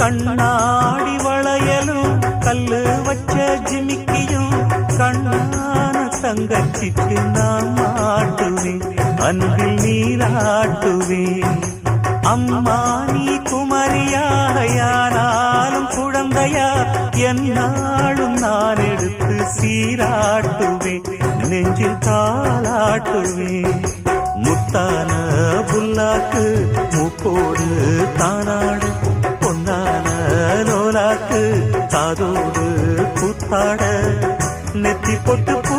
கண்ணாடி வளையலும் கல்லு வச்ச ஜிமிக்கியும் கண்ணான தங்கச்சிக்கு நான் மாட்டுவேன், அன்பில் நீராட்டுவேன். அம்மா நீ குமரியாயானாலும் குழந்தையா என்னாலும் நான் எடுத்து சீராட்டுவேன், நெஞ்சில் தாளாட்டுவேன். முத்தான புல்லாக்கு மூக்கோடு தானாடு, பொன்னான லோலாக்கு காதோடு கூத்தாட, நெத்தி பொட்டு பூ